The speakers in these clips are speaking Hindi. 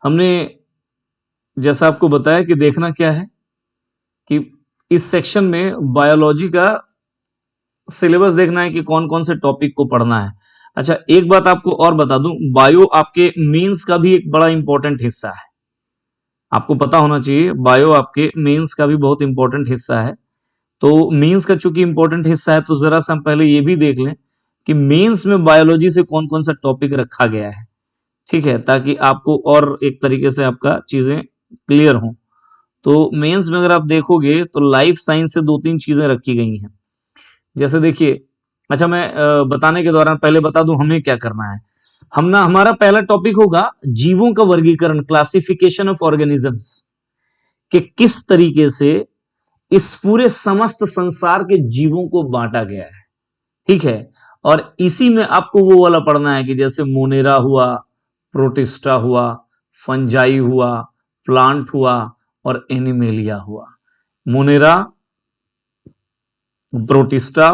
हमने जैसा आपको बताया कि देखना क्या है कि इस सेक्शन में बायोलॉजी का सिलेबस देखना है कि कौन कौन से टॉपिक को पढ़ना है। अच्छा, एक बात आपको और बता दूं, बायो आपके मेंस का भी एक बड़ा इंपॉर्टेंट हिस्सा है। आपको पता होना चाहिए बायो आपके मेंस का भी बहुत इंपॉर्टेंट हिस्सा है। तो मेंस का चूंकि इंपॉर्टेंट हिस्सा है तो जरा सा हम पहले ये भी देख लें कि मेंस में बायोलॉजी से कौन कौन सा टॉपिक रखा गया है। ठीक है, ताकि आपको और एक तरीके से आपका चीजें क्लियर हों। तो मेंस में अगर आप देखोगे तो लाइफ साइंस से दो तीन चीजें रखी गई हैं। जैसे देखिए, अच्छा मैं बताने के दौरान पहले बता दूं हमें क्या करना है। हमारा पहला टॉपिक होगा जीवों का वर्गीकरण, क्लासिफिकेशन ऑफ ऑर्गेनिजम्स, कि किस तरीके से इस पूरे समस्त संसार के जीवों को बांटा गया है। ठीक है, और इसी में आपको वो वाला पढ़ना है कि जैसे मोनेरा हुआ, प्रोटिस्टा हुआ, फंजाई हुआ, प्लांट हुआ और एनिमेलिया हुआ। मोनेरा, प्रोटिस्टा,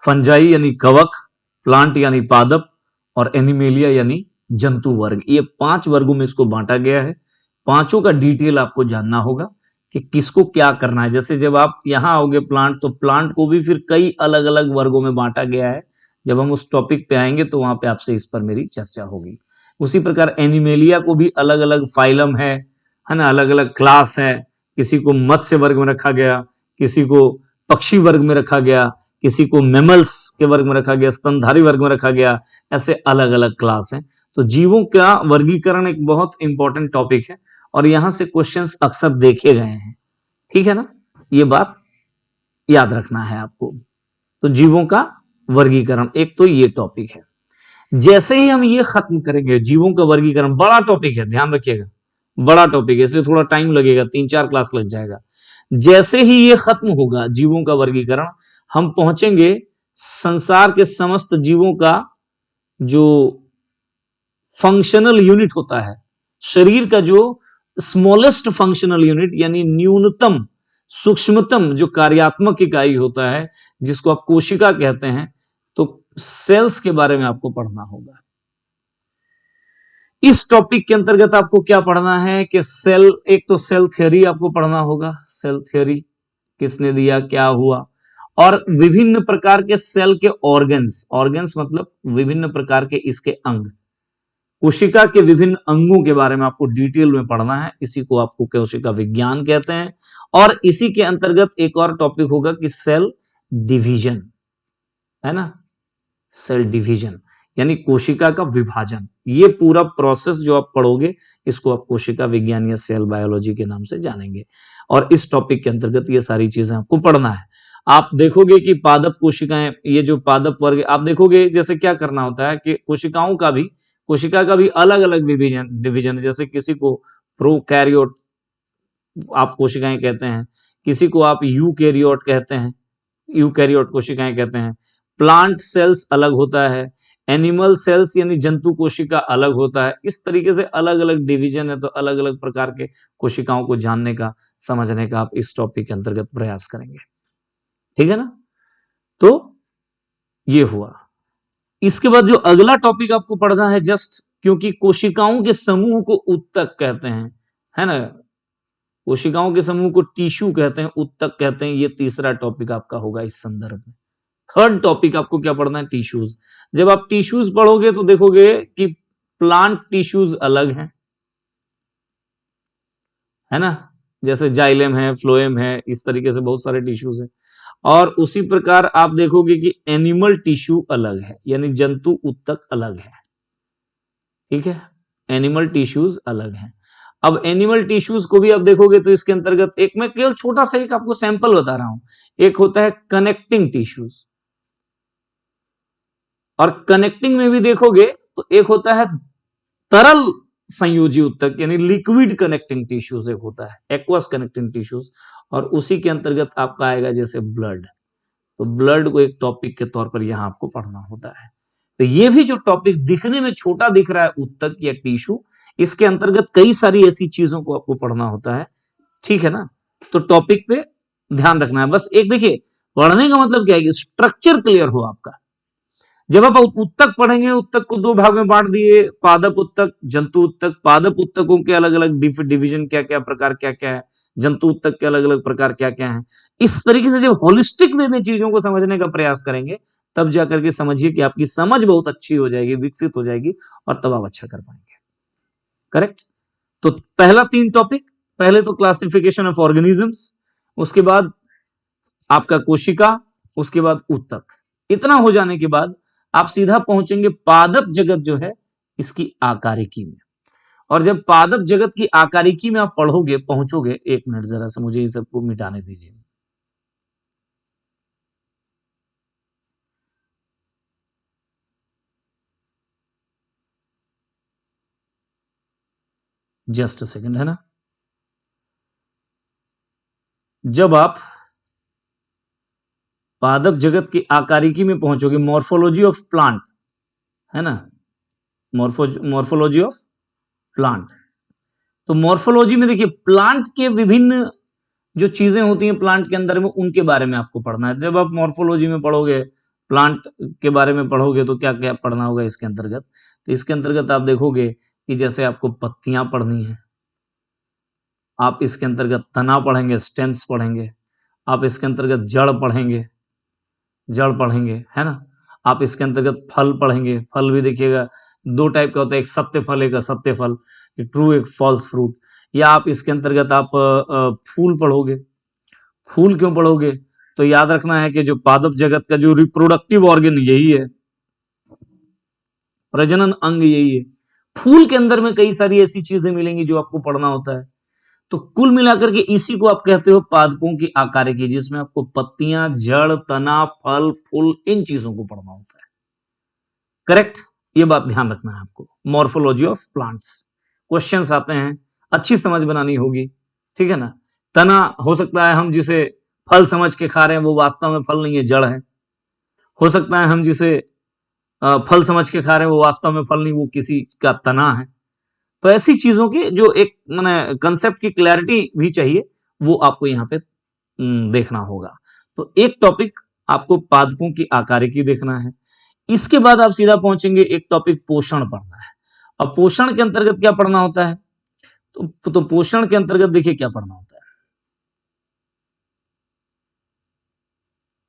फंजाई यानी कवक, प्लांट यानी पादप और एनिमेलिया यानी जंतु वर्ग। ये 5 वर्गों में इसको बांटा गया है। पांचों का डिटेल आपको जानना होगा कि किसको क्या करना है। जैसे जब आप यहां आओगे प्लांट, तो प्लांट को भी फिर कई अलग अलग वर्गों में बांटा गया है। जब हम उस टॉपिक पे आएंगे तो वहां पे आपसे इस पर मेरी चर्चा होगी। उसी प्रकार एनिमेलिया को भी अलग अलग फाइलम है ना, अलग अलग क्लास है। किसी को मत्स्य वर्ग में रखा गया, किसी को पक्षी वर्ग में रखा गया, किसी को मेमल्स के वर्ग में रखा गया, स्तनधारी वर्ग में रखा गया। ऐसे अलग अलग क्लास हैं। तो जीवों का वर्गीकरण एक बहुत इंपॉर्टेंट टॉपिक है और यहां से क्वेश्चंस अक्सर देखे गए हैं। ठीक है ना, ये बात याद रखना है आपको। तो जीवों का वर्गीकरण एक तो ये टॉपिक है। जैसे ही हम ये खत्म करेंगे, जीवों का वर्गीकरण बड़ा टॉपिक है, ध्यान रखिएगा, बड़ा टॉपिक है, इसलिए थोड़ा टाइम लगेगा, 3-4 क्लास लग जाएगा। जैसे ही ये खत्म होगा जीवों का वर्गीकरण, हम पहुंचेंगे संसार के समस्त जीवों का जो फंक्शनल यूनिट होता है, शरीर का जो स्मॉलेस्ट फंक्शनल यूनिट यानी न्यूनतम सूक्ष्मतम जो कार्यात्मक इकाई होता है, जिसको आप कोशिका कहते हैं, तो सेल्स के बारे में आपको पढ़ना होगा। इस टॉपिक के अंतर्गत आपको क्या पढ़ना है कि सेल, एक तो सेल थ्योरी आपको पढ़ना होगा। सेल थ्योरी किसने दिया, क्या हुआ, और विभिन्न प्रकार के सेल के ऑर्गन्स, ऑर्गन्स मतलब विभिन्न प्रकार के इसके अंग, कोशिका के विभिन्न अंगों के बारे में आपको डिटेल में पढ़ना है। इसी को आपको कोशिका विज्ञान कहते हैं। और इसी के अंतर्गत एक और टॉपिक होगा कि सेल डिवीजन, है ना, सेल डिवीजन यानी कोशिका का विभाजन। ये पूरा प्रोसेस जो आप पढ़ोगे, इसको आप कोशिका विज्ञान या सेल बायोलॉजी के नाम से जानेंगे। और इस टॉपिक के अंतर्गत ये सारी चीजें आपको पढ़ना है। आप देखोगे कि पादप कोशिकाएं, ये जो पादप वर्ग, आप देखोगे जैसे क्या करना होता है कि कोशिका का भी अलग अलग डिवीजन है। जैसे किसी को प्रोकैरियोट आप कोशिकाएं कहते हैं, किसी को आप यूकैरियोट कहते हैं, यूकैरियोट कोशिकाएं कहते हैं। प्लांट सेल्स अलग होता है, एनिमल सेल्स यानी जंतु कोशिका अलग होता है। इस तरीके से अलग अलग डिवीजन है। तो अलग अलग प्रकार के कोशिकाओं को जानने का, समझने का आप इस टॉपिक के अंतर्गत प्रयास करेंगे। ठीक है ना, तो ये हुआ। इसके बाद जो अगला टॉपिक आपको पढ़ना है, जस्ट क्योंकि कोशिकाओं के समूह को उत्तक कहते हैं, है ना, कोशिकाओं के समूह को टिश्यू कहते हैं, उत्तक कहते हैं। ये तीसरा टॉपिक आपका होगा इस संदर्भ में। थर्ड टॉपिक आपको क्या पढ़ना है, टिश्यूज। जब आप टिश्यूज पढ़ोगे तो देखोगे कि प्लांट टिश्यूज अलग हैं, है ना, जैसे जाइलेम है, फ्लोएम है, इस तरीके से बहुत सारे टिश्यूज हैं। और उसी प्रकार आप देखोगे कि एनिमल टिश्यू अलग है, यानी जंतु उत्तक अलग है। ठीक है, एनिमल टिश्यूज अलग हैं। अब एनिमल टिश्यूज को भी आप देखोगे तो इसके अंतर्गत एक, मैं केवल छोटा सा एक आपको सैंपल बता रहा हूं। एक होता है कनेक्टिंग टिश्यूज, और कनेक्टिंग में भी देखोगे तो एक होता है तरल संयोजी उत्तक यानी लिक्विड कनेक्टिंग टिश्यूज, एक होता है एक्वस कनेक्टिंग टिश्यूज। और उसी के अंतर्गत आपका आएगा जैसे ब्लड। तो ब्लड को एक टॉपिक के तौर पर यहां आपको पढ़ना होता है। तो ये भी जो टॉपिक दिखने में छोटा दिख रहा है, उत्तक या टिश्यू, इसके अंतर्गत कई सारी ऐसी चीजों को आपको पढ़ना होता है। ठीक है ना, तो टॉपिक पे ध्यान रखना है। बस एक देखिए, पढ़ने का मतलब क्या है कि स्ट्रक्चर क्लियर हो आपका। जब आप उत्तक पढ़ेंगे, उत्तक को दो भाग में बांट दिए, पादप उत्तक, जंतु उत्तक। पादप उत्तकों के अलग अलग डिवीजन क्या क्या प्रकार क्या क्या है, जंतु उत्तक के अलग अलग प्रकार क्या क्या है। इस तरीके से जब होलिस्टिक वे में चीजों को समझने का प्रयास करेंगे, तब जाकर के समझिए कि आपकी समझ बहुत अच्छी हो जाएगी, विकसित हो जाएगी, और तब आप अच्छा कर पाएंगे। करेक्ट। तो पहला 3 टॉपिक, पहले तो क्लासिफिकेशन ऑफ ऑर्गेनिजम्स, उसके बाद आपका कोशिका, उसके बाद उत्तक। इतना हो जाने के बाद आप सीधा पहुंचेंगे पादप जगत जो है इसकी आकारिकी में। और जब पादप जगत की आकारिकी में आप पढ़ोगे, पहुंचोगे, एक मिनट जरा से मुझे इस सबको मिटाने दीजिए। जस्ट अ सेकंड, है ना। जब आप पादप जगत की आकारिकी में पहुंचोगे, मॉर्फोलॉजी ऑफ प्लांट, है ना, मॉर्फोलॉजी ऑफ प्लांट। तो मॉर्फोलॉजी में देखिए प्लांट के विभिन्न जो चीजें होती हैं प्लांट के अंदर में, उनके बारे में आपको पढ़ना है। जब आप मॉर्फोलॉजी में पढ़ोगे, प्लांट के बारे में पढ़ोगे, तो क्या क्या पढ़ना होगा इसके अंतर्गत। तो इसके अंतर्गत आप देखोगे कि जैसे आपको पत्तियां पढ़नी है, आप इसके अंतर्गत तना पढ़ेंगे, स्टेम्स पढ़ेंगे, आप इसके अंतर्गत जड़ पढ़ेंगे, है ना। आप इसके अंतर्गत फल पढ़ेंगे, फल भी देखिएगा 2 टाइप का होता है, एक सत्य फल, एक असत्य फल, एक ट्रू, एक फॉल्स फ्रूट। या आप इसके अंतर्गत आप फूल पढ़ोगे। फूल क्यों पढ़ोगे, तो याद रखना है कि जो पादप जगत का जो रिप्रोडक्टिव ऑर्गन यही है, प्रजनन अंग यही है। फूल के अंदर में कई सारी ऐसी चीजें मिलेंगी जो आपको पढ़ना होता है। तो कुल मिलाकर के इसी को आप कहते हो पादपों की आकारिकी, जिसमें आपको पत्तियां, जड़, तना, फल, फूल, इन चीजों को पढ़ना होता है। करेक्ट। ये बात ध्यान रखना है आपको। मॉर्फोलॉजी ऑफ प्लांट्स, क्वेश्चंस आते हैं, अच्छी समझ बनानी होगी, ठीक है ना। तना हो सकता है हम जिसे फल समझ के खा रहे हैं वो वास्तव में फल नहीं है, जड़ है। हो सकता है हम जिसे फल समझ के खा रहे हैं वो वास्तव में फल नहीं, वो किसी का तना है। तो ऐसी चीजों की जो एक माने कंसेप्ट की क्लैरिटी भी चाहिए, वो आपको यहाँ पे देखना होगा। तो एक टॉपिक आपको पादपों की आकारिकी देखना है। इसके बाद आप सीधा पहुंचेंगे, एक टॉपिक पोषण पढ़ना है। अब पोषण के अंतर्गत क्या पढ़ना होता है, तो पोषण के अंतर्गत देखिए क्या पढ़ना होता है।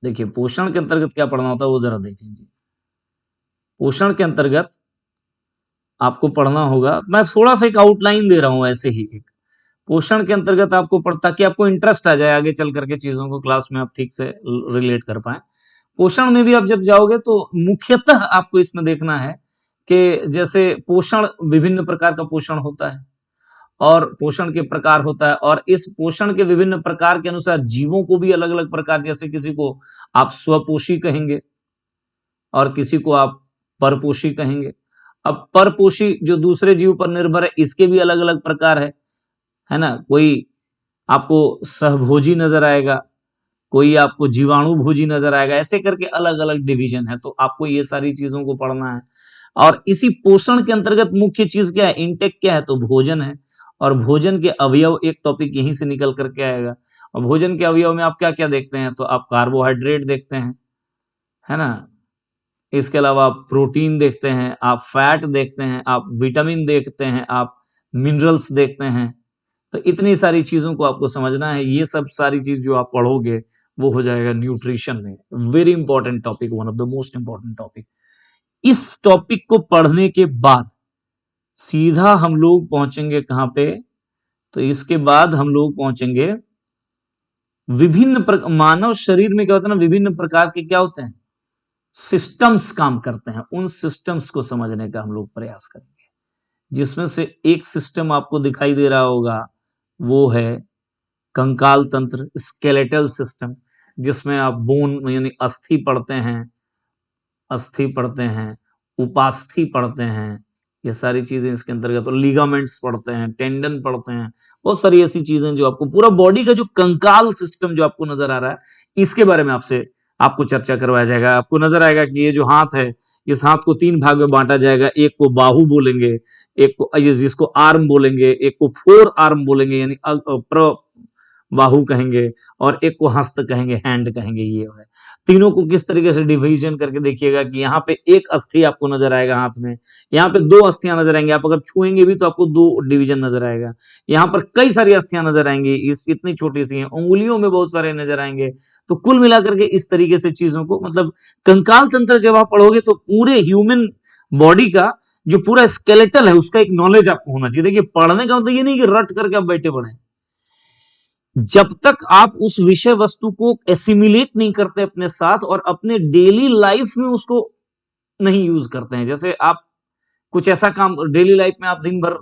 देखिए पोषण के अंतर्गत क्या पढ़ना होता है वो जरा देख लीजिए। पोषण के अंतर्गत आपको पढ़ना होगा, मैं थोड़ा सा एक आउटलाइन दे रहा हूं ऐसे ही। एक पोषण के अंतर्गत आपको पढ़ता कि आपको इंटरेस्ट आ जाए आगे चल करके चीजों को क्लास में आप ठीक से रिलेट कर पाए। पोषण में भी आप जब जाओगे तो मुख्यतः आपको इसमें देखना है कि जैसे पोषण, विभिन्न प्रकार का पोषण होता है और पोषण के प्रकार होता है, और इस पोषण के विभिन्न प्रकार के अनुसार जीवों को भी अलग अलग प्रकार, जैसे किसी को आप स्वपोषी कहेंगे और किसी को आप परपोषी कहेंगे। अब परपोषी जो दूसरे जीव पर निर्भर है, इसके भी अलग अलग प्रकार है ना। कोई आपको सहभोजी नजर आएगा, कोई आपको जीवाणु भोजी नजर आएगा, ऐसे करके अलग अलग डिवीजन है। तो आपको ये सारी चीजों को पढ़ना है। और इसी पोषण के अंतर्गत मुख्य चीज क्या है, इंटेक क्या है, तो भोजन है। और भोजन के अवयव, एक टॉपिक यहीं से निकल करके आएगा। और भोजन के अवयव में आप क्या क्या देखते हैं, तो आप कार्बोहाइड्रेट देखते हैं, है ना। इसके अलावा आप प्रोटीन देखते हैं, आप फैट देखते हैं, आप विटामिन देखते हैं, आप मिनरल्स देखते हैं। तो इतनी सारी चीजों को आपको समझना है। ये सब सारी चीज जो आप पढ़ोगे वो हो जाएगा न्यूट्रिशन में। Very important topic, one of the most important topic. इस टॉपिक को पढ़ने के बाद सीधा हम लोग पहुंचेंगे कहां पे, तो इसके बाद हम लोग पहुंचेंगे विभिन्न मानव शरीर में क्या होता है ना, विभिन्न प्रकार के क्या होते हैं, सिस्टम्स काम करते हैं। उन सिस्टम्स को समझने का हम लोग प्रयास करेंगे, जिसमें से एक सिस्टम आपको दिखाई दे रहा होगा, वो है कंकाल तंत्र, स्केलेटल सिस्टम, जिसमें आप बोन यानी अस्थि पढ़ते हैं, अस्थि पढ़ते हैं, उपास्थि पढ़ते हैं, ये सारी चीजें इसके अंतर्गत। और लिगामेंट्स पढ़ते हैं, टेंडन पढ़ते हैं, बहुत सारी ऐसी चीजें जो आपको पूरा बॉडी का जो कंकाल सिस्टम जो आपको नजर आ रहा है, इसके बारे में आपको चर्चा करवाया जाएगा। आपको नजर आएगा कि ये जो हाथ है, इस हाथ को 3 भाग में बांटा जाएगा। एक को बाहु बोलेंगे, एक को जिसको आर्म बोलेंगे, एक को फोर आर्म बोलेंगे, यानी बाहु कहेंगे, और एक को हस्त कहेंगे, हैंड कहेंगे। ये है तीनों को किस तरीके से डिवीजन करके देखिएगा कि यहाँ पे एक अस्थि आपको नजर आएगा हाथ में, यहाँ पे दो अस्थियां नजर आएंगी, आप अगर छुएंगे भी तो आपको दो डिवीजन नजर आएगा। यहाँ पर कई सारी अस्थियां नजर आएंगी, इस इतनी छोटी सी हैं, उंगलियों में बहुत सारे नजर आएंगे। तो कुल मिलाकर के इस तरीके से चीजों को, मतलब कंकाल तंत्र जब आप पढ़ोगे तो पूरे ह्यूमन बॉडी का जो पूरा स्केलेटल है उसका एक नॉलेज आपको होना चाहिए। देखिए पढ़ने का मतलब ये नहीं कि रट करके आप बैठे पढ़े, जब तक आप उस विषय वस्तु को एसिमिलेट नहीं करते अपने साथ और अपने डेली लाइफ में उसको नहीं यूज करते हैं। जैसे आप कुछ ऐसा काम डेली लाइफ में आप दिन भर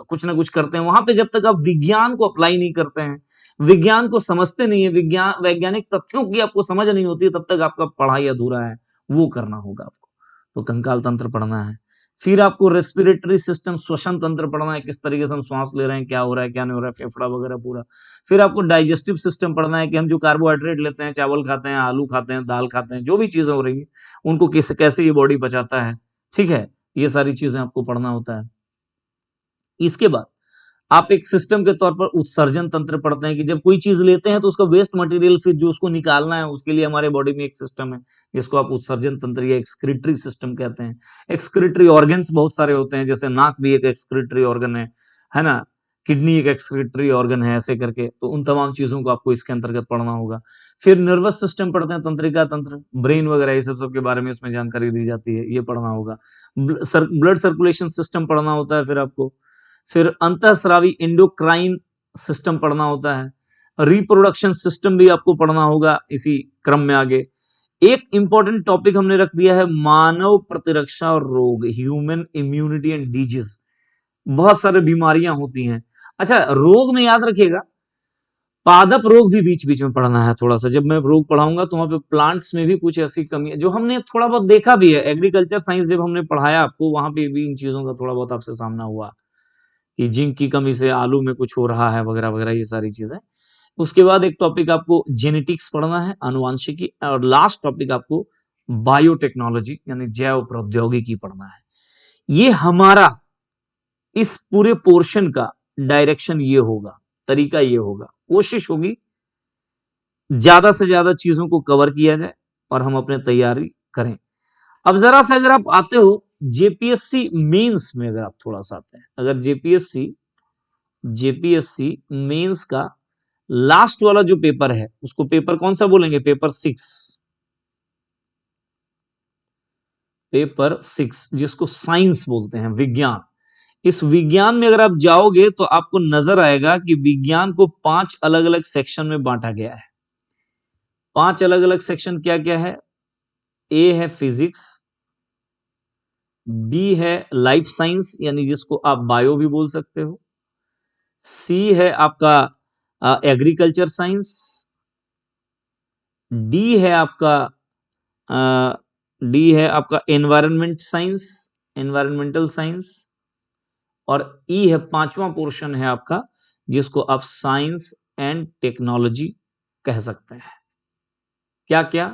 कुछ ना कुछ करते हैं, वहां पे जब तक आप विज्ञान को अप्लाई नहीं करते हैं, विज्ञान को समझते नहीं है, विज्ञान वैज्ञानिक तथ्यों की आपको समझ नहीं होती, तब तक आपका पढ़ाई अधूरा है। वो करना होगा आपको। तो कंकाल तंत्र पढ़ना है। फिर आपको रेस्पिरेटरी सिस्टम, श्वसन तंत्र पढ़ना है, किस तरीके से हम श्वास ले रहे हैं, क्या हो रहा है क्या नहीं हो रहा है, फेफड़ा वगैरह पूरा। फिर आपको डाइजेस्टिव सिस्टम पढ़ना है कि हम जो कार्बोहाइड्रेट लेते हैं, चावल खाते हैं, आलू खाते हैं, दाल खाते हैं, जो भी चीजें हो रही हैं उनको किस कैसे ये बॉडी पचाता है। ठीक है, ये सारी चीजें आपको पढ़ना होता है। इसके बाद आप एक सिस्टम के तौर पर उत्सर्जन तंत्र पढ़ते हैं कि जब कोई चीज लेते हैं तो उसका वेस्ट मटेरियल फिर जो उसको निकालना है, उसके लिए हमारे बॉडी में एक सिस्टम है जिसको आप उत्सर्जन तंत्र या एक्सक्रीटरी सिस्टम कहते हैं। एक्सक्रीटरी ऑर्गन्स बहुत सारे होते हैं, जैसे नाक भी एक एक्सक्रीटरी ऑर्गन है ना, किडनी एक एक्सक्रीटरी ऑर्गन है, ऐसे करके। तो उन तमाम चीजों को आपको इसके अंतर्गत पढ़ना होगा। फिर नर्वस सिस्टम पढ़ते हैं, तंत्रिका तंत्र, ब्रेन वगैरह, ये सब के बारे में इसमें जानकारी दी जाती है, ये पढ़ना होगा। ब्लड सर्कुलेशन सिस्टम पढ़ना होता है फिर आपको। फिर अंतःस्रावी एंडोक्राइन सिस्टम पढ़ना होता है। रिप्रोडक्शन सिस्टम भी आपको पढ़ना होगा इसी क्रम में आगे। एक इंपॉर्टेंट टॉपिक हमने रख दिया है मानव प्रतिरक्षा और रोग, ह्यूमन इम्यूनिटी एंड डिजीज। बहुत सारे बीमारियां होती हैं। अच्छा, रोग में याद रखिएगा पादप रोग भी बीच बीच में पढ़ना है थोड़ा सा। जब मैं रोग पढ़ाऊंगा तो वहां पे प्लांट्स में भी कुछ ऐसी कमी है जो हमने थोड़ा बहुत देखा भी है। एग्रीकल्चर साइंस जब हमने पढ़ाया आपको, वहां पे भी इन चीजों का थोड़ा बहुत आपसे सामना हुआ कि जिंक की कमी से आलू में कुछ हो रहा है वगैरह वगैरह, ये सारी चीजें। उसके बाद एक टॉपिक आपको जेनेटिक्स पढ़ना है, आनुवांशिकी। और लास्ट टॉपिक आपको बायोटेक्नोलॉजी यानी जैव प्रौद्योगिकी पढ़ना है। ये हमारा इस पूरे पोर्शन का डायरेक्शन ये होगा, तरीका ये होगा। कोशिश होगी ज्यादा से ज्यादा चीजों को कवर किया जाए और हम अपने तैयारी करें। अब जरा सा अगर आप आते हो जेपीएससी मेंस में, अगर आप थोड़ा सा आते हैं, अगर जेपीएससी मेंस का लास्ट वाला जो पेपर है उसको पेपर कौन सा बोलेंगे, पेपर 6, जिसको साइंस बोलते हैं, विज्ञान। इस विज्ञान में अगर आप जाओगे तो आपको नजर आएगा कि विज्ञान को 5 अलग अलग सेक्शन में बांटा गया है। 5 अलग अलग सेक्शन क्या क्या है? ए है फिजिक्स, बी है लाइफ साइंस यानी जिसको आप बायो भी बोल सकते हो, सी है आपका एग्रीकल्चर साइंस, डी है आपका एनवायरमेंट साइंस, एनवायरमेंटल साइंस, और ई है 5वां पोर्शन है आपका जिसको आप साइंस एंड टेक्नोलॉजी कह सकते हैं। क्या क्या?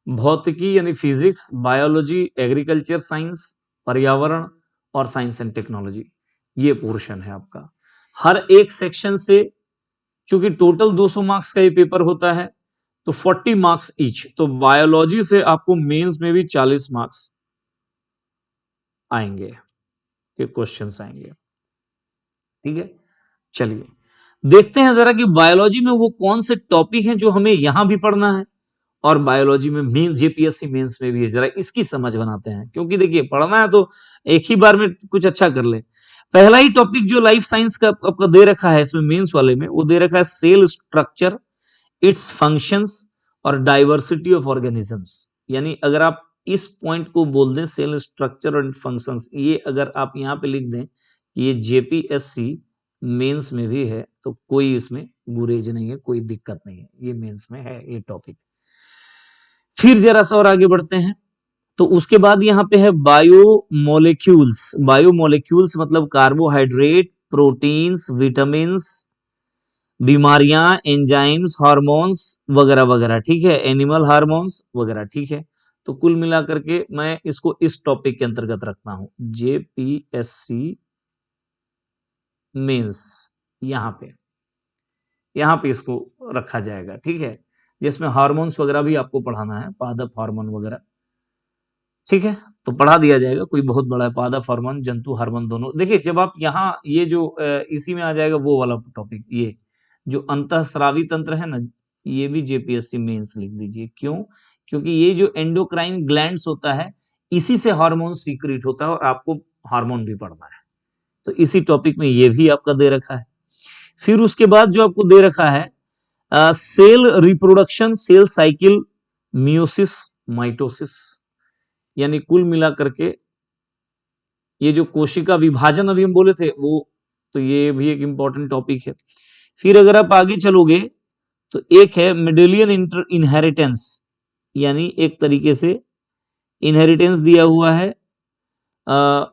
भौतिकी यानी फिजिक्स, बायोलॉजी, एग्रीकल्चर साइंस, पर्यावरण और साइंस एंड टेक्नोलॉजी, ये पोर्शन है आपका। हर एक सेक्शन से, चूंकि टोटल 200 मार्क्स का ये पेपर होता है तो 40 मार्क्स ईच। तो बायोलॉजी से आपको मेंस में भी 40 मार्क्स आएंगे, ये क्वेश्चंस आएंगे। ठीक है, चलिए देखते हैं जरा कि बायोलॉजी में वो कौन से टॉपिक हैं जो हमें यहां भी पढ़ना है और बायोलॉजी में मेन जेपीएससी मेंस में भी है। जरा इसकी समझ बनाते हैं, क्योंकि देखिए पढ़ना है तो एक ही बार में कुछ अच्छा कर ले। पहला ही टॉपिक जो लाइफ साइंस का आपका दे रखा है इसमें मेंस वाले में, वो दे रखा है सेल स्ट्रक्चर, इट्स फंक्शंस और डाइवर्सिटी ऑफ ऑर्गेनिजम्स। यानी अगर आप इस पॉइंट को बोल दें, सेल स्ट्रक्चर और फंक्शंस, ये अगर आप यहां पे लिख दें कि ये जेपीएससी मेंस में भी है तो कोई इसमें गुरेज नहीं है, कोई दिक्कत नहीं है, ये मेंस में है ये टॉपिक। फिर जरा सा और आगे बढ़ते हैं तो उसके बाद यहां पे है बायोमोलेक्यूल्स। बायोमोलेक्यूल्स मतलब कार्बोहाइड्रेट, प्रोटीन्स, विटामिन्स, बीमारियां, एंजाइम्स, हार्मोन्स वगैरह वगैरह। ठीक है, एनिमल हार्मोन्स वगैरह। ठीक है, तो कुल मिलाकर के मैं इसको इस टॉपिक के अंतर्गत रखता हूं, जेपीएससी मेंस। यहां पे यहाँ पे इसको रखा जाएगा, ठीक है, जिसमें हार्मोन्स वगैरह भी आपको पढ़ाना है, पादप हार्मोन वगैरह, ठीक है, तो पढ़ा दिया जाएगा, कोई बहुत बड़ा है, पादप हार्मोन, जंतु हार्मोन दोनों। देखिए जब आप यहाँ ये जो इसी में आ जाएगा वो वाला टॉपिक, ये जो अंतःस्रावी तंत्र है ना, ये भी जेपीएससी मेंस लिख दीजिए। क्यों? क्योंकि ये जो एंडोक्राइन ग्लैंड्स होता है, इसी से हार्मोन सीक्रेट होता है और आपको हार्मोन भी पढ़ना है, तो इसी टॉपिक में ये भी आपका दे रखा है। फिर उसके बाद जो आपको दे रखा है cell reproduction, cell cycle, meiosis, mitosis, यानी कुल मिलाकर के ये जो कोशिका विभाजन अभी हम बोले थे वो, तो ये भी एक इंपॉर्टेंट टॉपिक है। फिर अगर आप आगे चलोगे तो एक है मेडेलियन इनहेरिटेंस, यानी एक तरीके से इनहेरिटेंस दिया हुआ है, आ,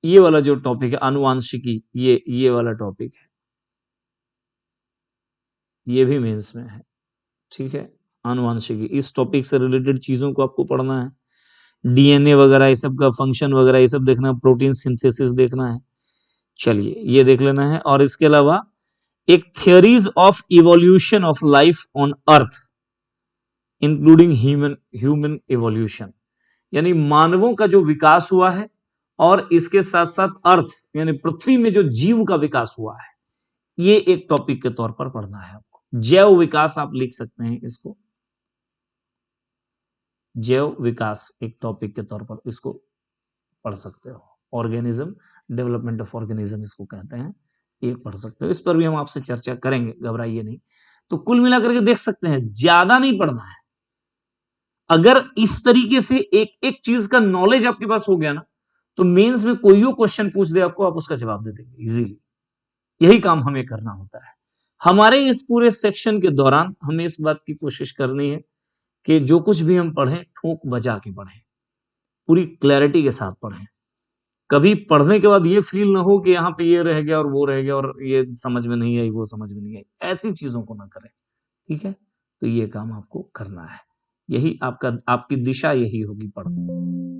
ये वाला जो टॉपिक है आनुवांशिकी, ये वाला टॉपिक है, ये भी मेंस में है, ठीक है। आनुवांशिकी, इस टॉपिक से रिलेटेड चीजों को आपको पढ़ना है, डीएनए वगैरह ये सब का फंक्शन वगैरह ये सब देखना है, प्रोटीन सिंथेसिस देखना है। चलिए ये देख लेना है। और इसके अलावा एक theories of evolution of life on earth including human evolution, यानी मानवों का जो विकास हुआ है और इसके साथ साथ अर्थ यानी पृथ्वी में जो जीव का विकास हुआ है, ये एक टॉपिक के तौर पर पढ़ना है आपको। जैव विकास आप लिख सकते हैं इसको, जैव विकास एक टॉपिक के तौर पर इसको पढ़ सकते हो। ऑर्गेनिज्म, डेवलपमेंट ऑफ ऑर्गेनिज्म इसको कहते हैं, एक पढ़ सकते हो। इस पर भी हम आपसे चर्चा करेंगे, घबराइए नहीं। तो कुल मिलाकर के देख सकते हैं, ज्यादा नहीं पढ़ना है। अगर इस तरीके से एक एक चीज का नॉलेज आपके पास हो गया ना, तो मेंस में कोई क्वेश्चन पूछ दे आपको, आप उसका जवाब दे देंगे इजीली। यही काम हमें करना होता है। हमारे इस पूरे सेक्शन के दौरान हमें इस बात की कोशिश करनी है कि जो कुछ भी हम पढ़ें ठोक बजा के पढ़ें, पूरी क्लैरिटी के साथ पढ़ें। कभी पढ़ने के बाद ये फील ना हो कि यहाँ पे ये रह गया और वो रह गया और ये समझ में नहीं आई, वो समझ में नहीं आई, ऐसी चीजों को ना करें, ठीक है। तो ये काम आपको करना है, यही आपका, आपकी दिशा यही होगी पढ़ने।